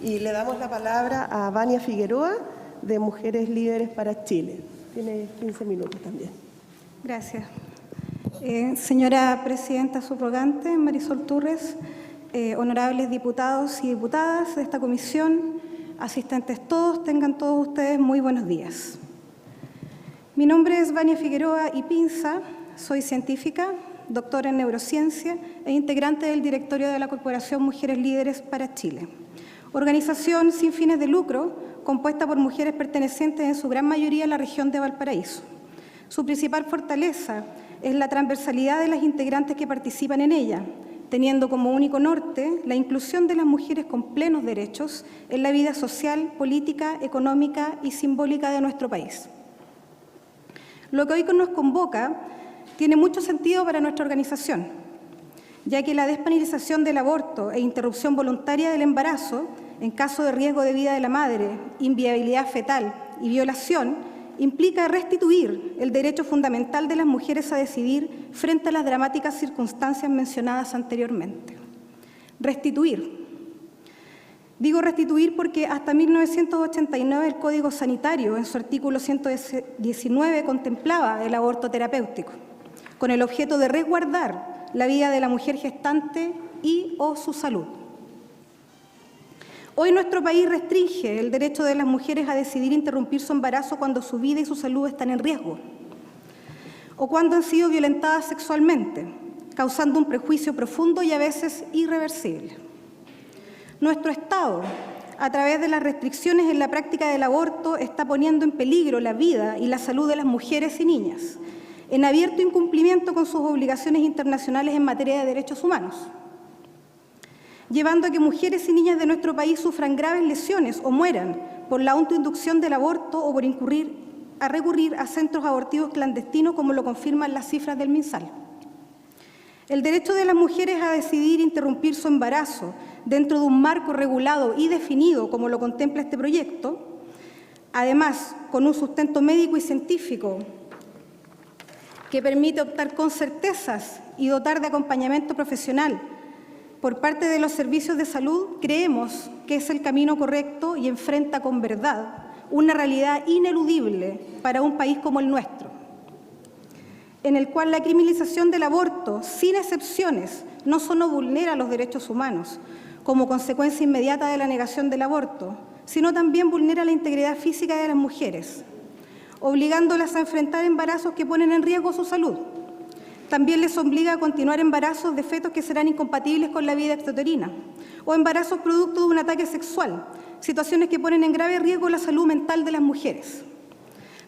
y le damos la palabra a Vania Figueroa, de Mujeres Líderes para Chile. Tiene 15 minutos también. Gracias. Señora Presidenta subrogante, Marisol Turres, honorables diputados y diputadas de esta comisión, asistentes todos, tengan todos ustedes muy buenos días. Mi nombre es Vania Figueroa y Pinza, soy científica, doctora en neurociencia e integrante del directorio de la Corporación Mujeres Líderes para Chile, organización sin fines de lucro compuesta por mujeres pertenecientes en su gran mayoría a la región de Valparaíso. Su principal fortaleza es la transversalidad de las integrantes que participan en ella, teniendo como único norte la inclusión de las mujeres con plenos derechos en la vida social, política, económica y simbólica de nuestro país. Lo que hoy nos convoca tiene mucho sentido para nuestra organización, ya que la despenalización del aborto e interrupción voluntaria del embarazo, en caso de riesgo de vida de la madre, inviabilidad fetal y violación, implica restituir el derecho fundamental de las mujeres a decidir frente a las dramáticas circunstancias mencionadas anteriormente. Restituir. Digo restituir porque hasta 1989 el Código Sanitario, en su artículo 119, contemplaba el aborto terapéutico, con el objeto de resguardar la vida de la mujer gestante y/o su salud. Hoy nuestro país restringe el derecho de las mujeres a decidir interrumpir su embarazo cuando su vida y su salud están en riesgo o cuando han sido violentadas sexualmente, causando un prejuicio profundo y a veces irreversible. Nuestro Estado, a través de las restricciones en la práctica del aborto, está poniendo en peligro la vida y la salud de las mujeres y niñas, en abierto incumplimiento con sus obligaciones internacionales en materia de derechos humanos, llevando a que mujeres y niñas de nuestro país sufran graves lesiones o mueran por la autoinducción del aborto o por recurrir a centros abortivos clandestinos, como lo confirman las cifras del MinSal. El derecho de las mujeres a decidir interrumpir su embarazo dentro de un marco regulado y definido, como lo contempla este proyecto, además con un sustento médico y científico que permite optar con certezas y dotar de acompañamiento profesional por parte de los servicios de salud, creemos que es el camino correcto y enfrenta con verdad una realidad ineludible para un país como el nuestro, en el cual la criminalización del aborto, sin excepciones, no solo vulnera los derechos humanos como consecuencia inmediata de la negación del aborto, sino también vulnera la integridad física de las mujeres, obligándolas a enfrentar embarazos que ponen en riesgo su salud. También les obliga a continuar embarazos de fetos que serán incompatibles con la vida extrauterina o embarazos producto de un ataque sexual, situaciones que ponen en grave riesgo la salud mental de las mujeres.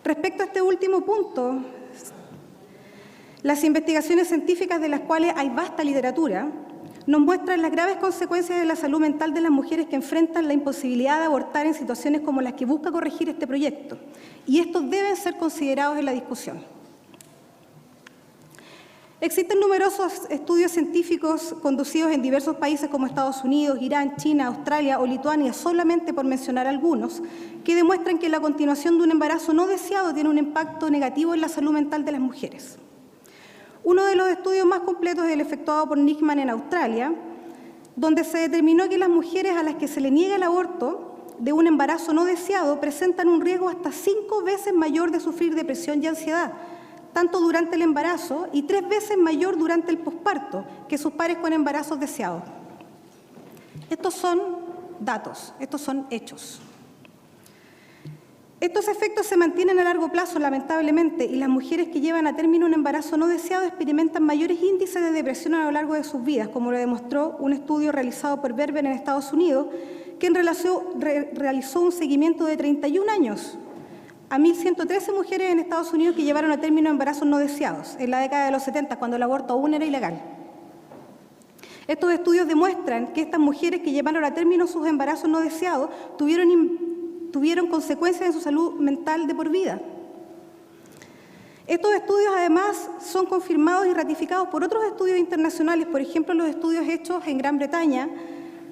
Respecto a este último punto, las investigaciones científicas, de las cuales hay vasta literatura, nos muestran las graves consecuencias de la salud mental de las mujeres que enfrentan la imposibilidad de abortar en situaciones como las que busca corregir este proyecto, y estos deben ser considerados en la discusión. Existen numerosos estudios científicos conducidos en diversos países como Estados Unidos, Irán, China, Australia o Lituania, solamente por mencionar algunos, que demuestran que la continuación de un embarazo no deseado tiene un impacto negativo en la salud mental de las mujeres. Uno de los estudios más completos es el efectuado por Nickman en Australia, donde se determinó que las mujeres a las que se le niega el aborto de un embarazo no deseado presentan un riesgo hasta 5 veces mayor de sufrir depresión y ansiedad, tanto durante el embarazo y 3 veces mayor durante el posparto que sus pares con embarazos deseados. Estos son datos, estos son hechos. Estos efectos se mantienen a largo plazo, lamentablemente, y las mujeres que llevan a término un embarazo no deseado experimentan mayores índices de depresión a lo largo de sus vidas, como lo demostró un estudio realizado por Berber en Estados Unidos, que realizó un seguimiento de 31 años a 1.113 mujeres en Estados Unidos que llevaron a término embarazos no deseados en la década de los 70, cuando el aborto aún era ilegal. Estos estudios demuestran que estas mujeres que llevaron a término sus embarazos no deseados tuvieron consecuencias en su salud mental de por vida. Estos estudios, además, son confirmados y ratificados por otros estudios internacionales, por ejemplo, los estudios hechos en Gran Bretaña,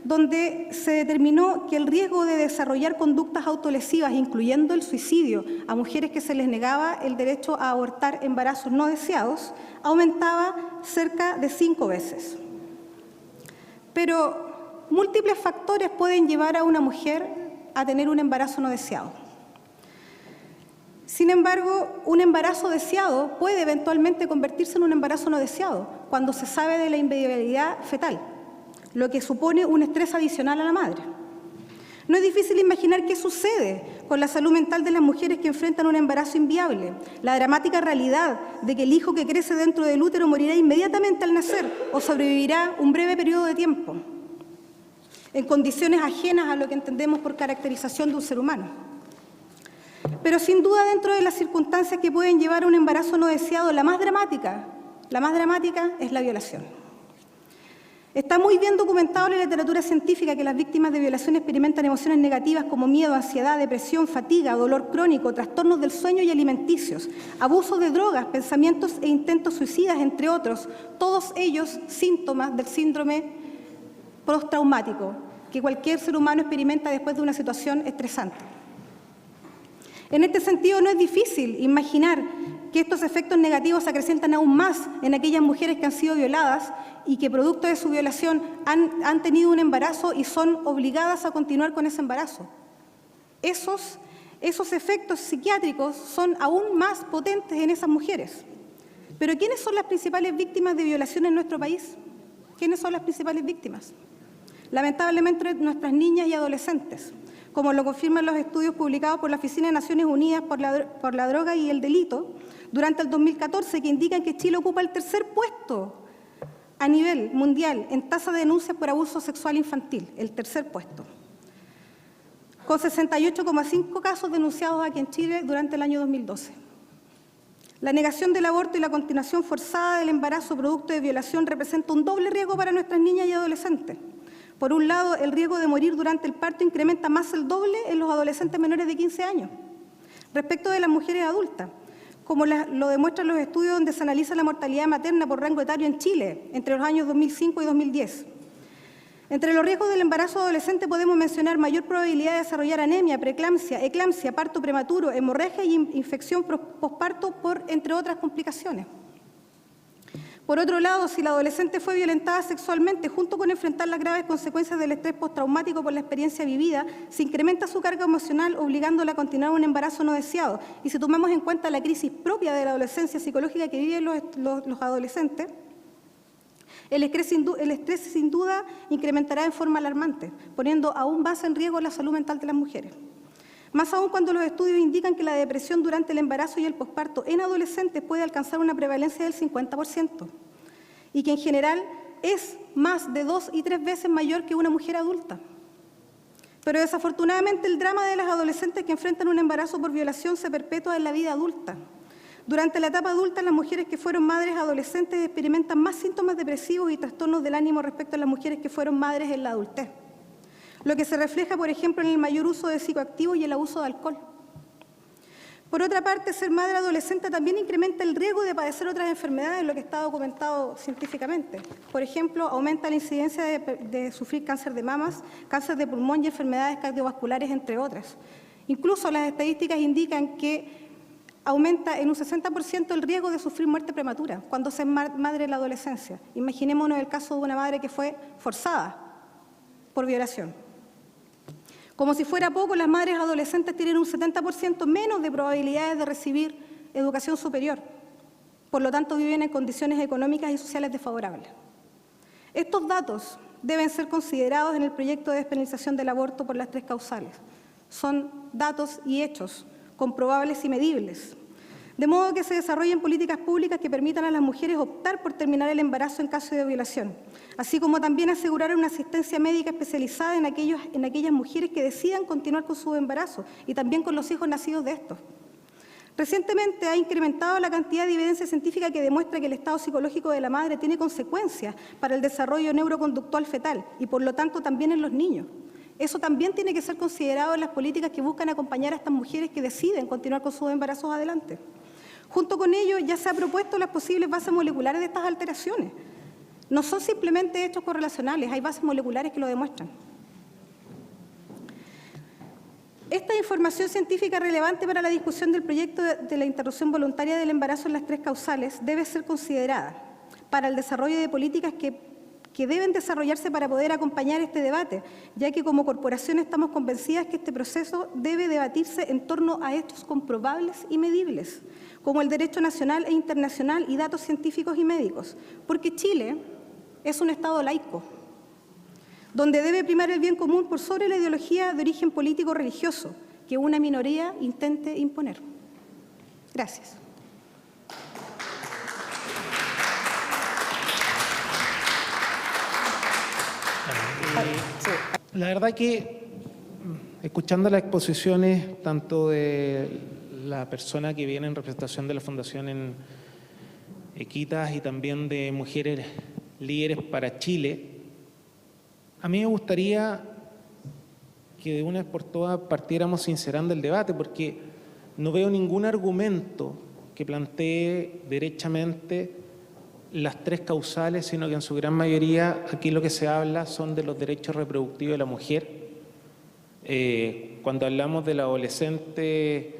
donde se determinó que el riesgo de desarrollar conductas autolesivas, incluyendo el suicidio, a mujeres que se les negaba el derecho a abortar embarazos no deseados, aumentaba cerca de 5 veces. Pero múltiples factores pueden llevar a una mujer a tener un embarazo no deseado. Sin embargo, un embarazo deseado puede eventualmente convertirse en un embarazo no deseado cuando se sabe de la inviabilidad fetal, lo que supone un estrés adicional a la madre. No es difícil imaginar qué sucede con la salud mental de las mujeres que enfrentan un embarazo inviable, la dramática realidad de que el hijo que crece dentro del útero morirá inmediatamente al nacer o sobrevivirá un breve periodo de tiempo, en condiciones ajenas a lo que entendemos por caracterización de un ser humano. Pero sin duda, dentro de las circunstancias que pueden llevar a un embarazo no deseado, la más dramática es la violación. Está muy bien documentado en la literatura científica que las víctimas de violación experimentan emociones negativas como miedo, ansiedad, depresión, fatiga, dolor crónico, trastornos del sueño y alimenticios, abuso de drogas, pensamientos e intentos suicidas, entre otros, todos ellos síntomas del síndrome postraumático que cualquier ser humano experimenta después de una situación estresante. En este sentido, no es difícil imaginar que estos efectos negativos se acrecentan aún más en aquellas mujeres que han sido violadas y que producto de su violación han tenido un embarazo y son obligadas a continuar con ese embarazo. Esos efectos psiquiátricos son aún más potentes en esas mujeres. Pero ¿quiénes son las principales víctimas de violación en nuestro país? ¿Quiénes son las principales víctimas? Lamentablemente, nuestras niñas y adolescentes, como lo confirman los estudios publicados por la Oficina de Naciones Unidas por la Droga y el Delito durante el 2014, que indican que Chile ocupa el tercer puesto a nivel mundial en tasa de denuncias por abuso sexual infantil, el tercer puesto, con 68,5 casos denunciados aquí en Chile durante el año 2012. La negación del aborto y la continuación forzada del embarazo producto de violación representa un doble riesgo para nuestras niñas y adolescentes. Por un lado, el riesgo de morir durante el parto incrementa más el doble en los adolescentes menores de 15 años. Respecto de las mujeres adultas, como lo demuestran los estudios donde se analiza la mortalidad materna por rango etario en Chile entre los años 2005 y 2010. Entre los riesgos del embarazo adolescente podemos mencionar mayor probabilidad de desarrollar anemia, preeclampsia, eclampsia, parto prematuro, hemorragia y infección posparto, entre otras complicaciones. Por otro lado, si la adolescente fue violentada sexualmente, junto con enfrentar las graves consecuencias del estrés postraumático por la experiencia vivida, se incrementa su carga emocional, obligándola a continuar un embarazo no deseado. Y si tomamos en cuenta la crisis propia de la adolescencia psicológica que viven los adolescentes, el estrés sin duda incrementará en forma alarmante, poniendo aún más en riesgo la salud mental de las mujeres. Más aún cuando los estudios indican que la depresión durante el embarazo y el posparto en adolescentes puede alcanzar una prevalencia del 50% y que en general es más de 2 y 3 veces mayor que una mujer adulta. Pero desafortunadamente el drama de las adolescentes que enfrentan un embarazo por violación se perpetúa en la vida adulta. Durante la etapa adulta, las mujeres que fueron madres adolescentes experimentan más síntomas depresivos y trastornos del ánimo respecto a las mujeres que fueron madres en la adultez, lo que se refleja, por ejemplo, en el mayor uso de psicoactivos y el abuso de alcohol. Por otra parte, ser madre adolescente también incrementa el riesgo de padecer otras enfermedades, lo que está documentado científicamente. Por ejemplo, aumenta la incidencia de sufrir cáncer de mamas, cáncer de pulmón y enfermedades cardiovasculares, entre otras. Incluso las estadísticas indican que aumenta en un 60% el riesgo de sufrir muerte prematura cuando se es madre en la adolescencia. Imaginémonos el caso de una madre que fue forzada por violación. Como si fuera poco, las madres adolescentes tienen un 70% menos de probabilidades de recibir educación superior. Por lo tanto, viven en condiciones económicas y sociales desfavorables. Estos datos deben ser considerados en el proyecto de despenalización del aborto por las 3 causales. Son datos y hechos comprobables y medibles, de modo que se desarrollen políticas públicas que permitan a las mujeres optar por terminar el embarazo en caso de violación, así como también asegurar una asistencia médica especializada en aquellas mujeres que decidan continuar con su embarazo y también con los hijos nacidos de estos. Recientemente ha incrementado la cantidad de evidencia científica que demuestra que el estado psicológico de la madre tiene consecuencias para el desarrollo neuroconductual fetal y por lo tanto también en los niños. Eso también tiene que ser considerado en las políticas que buscan acompañar a estas mujeres que deciden continuar con sus embarazos adelante. Junto con ello, ya se han propuesto las posibles bases moleculares de estas alteraciones. No son simplemente hechos correlacionales, hay bases moleculares que lo demuestran. Esta información científica relevante para la discusión del proyecto de la interrupción voluntaria del embarazo en las 3 causales debe ser considerada para el desarrollo de políticas que que deben desarrollarse para poder acompañar este debate, ya que como corporación estamos convencidas que este proceso debe debatirse en torno a hechos comprobables y medibles, como el derecho nacional e internacional y datos científicos y médicos, porque Chile es un Estado laico, donde debe primar el bien común por sobre la ideología de origen político religioso que una minoría intente imponer. Gracias. La verdad que, escuchando las exposiciones tanto de la persona que viene en representación de la Fundación en Equitas y también de Mujeres Líderes para Chile, a mí me gustaría que de una vez por todas partiéramos sincerando el debate, porque no veo ningún argumento que plantee derechamente las tres causales, sino que en su gran mayoría aquí lo que se habla son de los derechos reproductivos de la mujer. Cuando hablamos de la adolescente,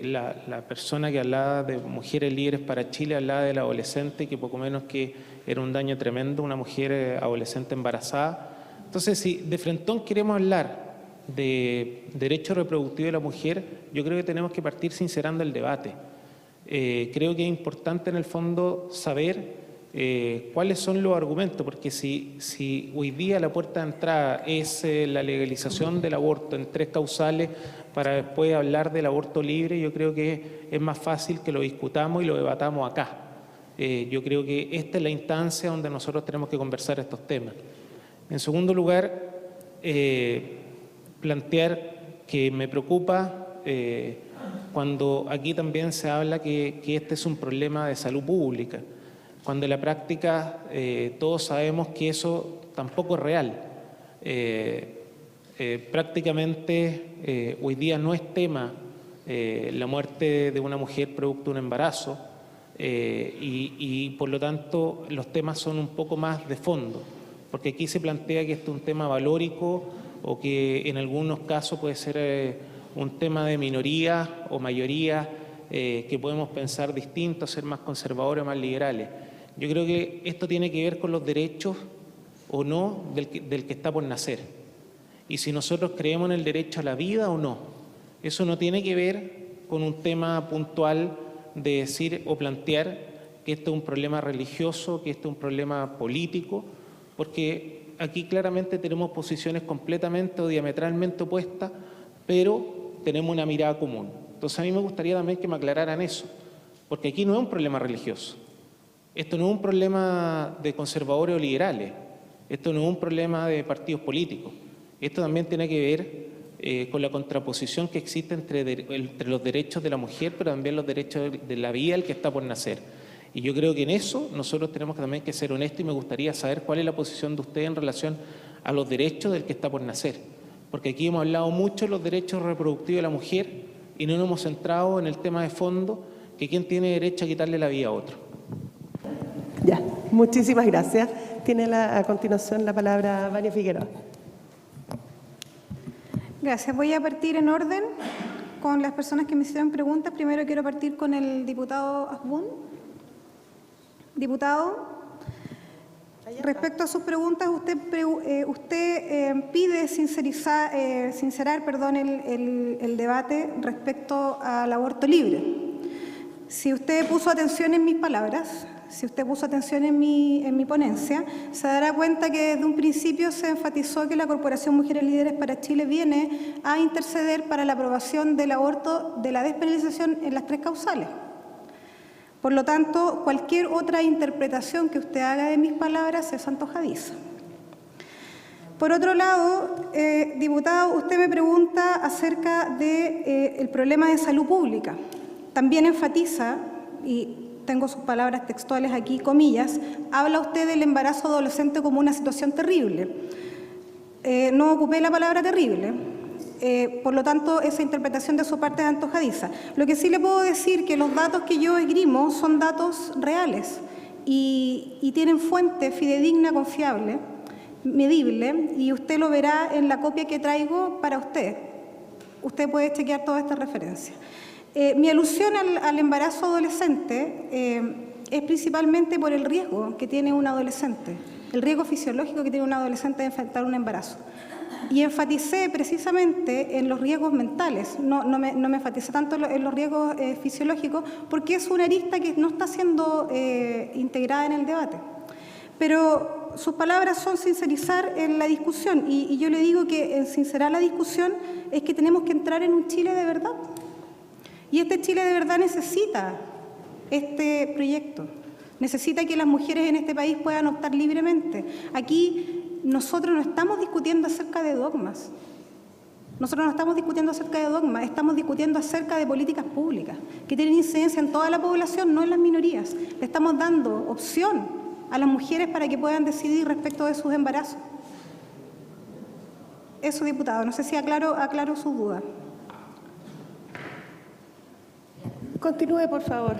la persona que hablaba de Mujeres Líderes para Chile hablaba de la adolescente, que poco menos que era un daño tremendo, una mujer adolescente embarazada. Entonces, si de frentón queremos hablar de derecho reproductivo de la mujer, yo creo que tenemos que partir sincerando el debate. Creo que es importante en el fondo saber cuáles son los argumentos, porque si hoy día la puerta de entrada es la legalización del aborto en tres causales para después hablar del aborto libre, yo creo que es más fácil que lo discutamos y lo debatamos acá. Yo creo que esta es la instancia donde nosotros tenemos que conversar estos temas. En segundo lugar, plantear que me preocupa cuando aquí también se habla que este es un problema de salud pública, cuando en la práctica todos sabemos que eso tampoco es real. Prácticamente hoy día no es tema la muerte de una mujer producto de un embarazo y por lo tanto los temas son un poco más de fondo, porque aquí se plantea que esto es un tema valórico o que en algunos casos puede ser un tema de minoría o mayoría que podemos pensar distinto, ser más conservadores o más liberales. Yo creo que esto tiene que ver con los derechos o no del que está por nacer. Y si nosotros creemos en el derecho a la vida o no. Eso no tiene que ver con un tema puntual de decir o plantear que esto es un problema religioso, que esto es un problema político, porque aquí claramente tenemos posiciones completamente o diametralmente opuestas, pero tenemos una mirada común. Entonces a mí me gustaría también que me aclararan eso, porque aquí no es un problema religioso, esto no es un problema de conservadores o liberales, esto no es un problema de partidos políticos, esto también tiene que ver con la contraposición que existe entre los derechos de la mujer, pero también los derechos de la vida del que está por nacer. Y yo creo que en eso nosotros tenemos también que ser honestos y me gustaría saber cuál es la posición de usted en relación a los derechos del que está por nacer. Porque aquí hemos hablado mucho de los derechos reproductivos de la mujer y no nos hemos centrado en el tema de fondo, que quién tiene derecho a quitarle la vida a otro. Ya, muchísimas gracias. Tiene a continuación la palabra Vania Figueroa. Gracias. Voy a partir en orden con las personas que me hicieron preguntas. Primero quiero partir con el diputado Asbun. Diputado, respecto a sus preguntas, usted pide sincerar el debate respecto al aborto libre. Si usted puso atención en mis palabras, si usted puso atención en mi ponencia, se dará cuenta que desde un principio se enfatizó que la Corporación Mujeres Líderes para Chile viene a interceder para la aprobación del aborto, de la despenalización en las tres causales. Por lo tanto, cualquier otra interpretación que usted haga de mis palabras es antojadiza. Por otro lado, diputado, usted me pregunta acerca del problema de salud pública. También enfatiza, y tengo sus palabras textuales aquí, comillas, habla usted del embarazo adolescente como una situación terrible. No ocupé la palabra terrible. Por lo tanto, esa interpretación de su parte es antojadiza. Lo que sí le puedo decir que los datos que yo esgrimo son datos reales y tienen fuente fidedigna, confiable, medible, y usted lo verá en la copia que traigo para usted. Usted puede chequear toda esta referencia. Mi alusión al embarazo adolescente es principalmente por el riesgo que tiene un adolescente. el riesgo fisiológico que tiene un adolescente de enfrentar un embarazo. Y enfaticé precisamente en los riesgos mentales, no me enfaticé tanto en los riesgos fisiológicos, porque es una arista que no está siendo integrada en el debate. Pero sus palabras son sincerizar en la discusión, y yo le digo que en sincerar la discusión es que tenemos que entrar en un Chile de verdad. Y este Chile de verdad necesita este proyecto, necesita que las mujeres en este país puedan optar libremente. Aquí nosotros no estamos discutiendo acerca de dogmas. Nosotros no estamos discutiendo acerca de dogmas, estamos discutiendo acerca de políticas públicas que tienen incidencia en toda la población, no en las minorías. Le estamos dando opción a las mujeres para que puedan decidir respecto de sus embarazos. Eso, diputado, no sé si aclaro sus dudas. Continúe, por favor.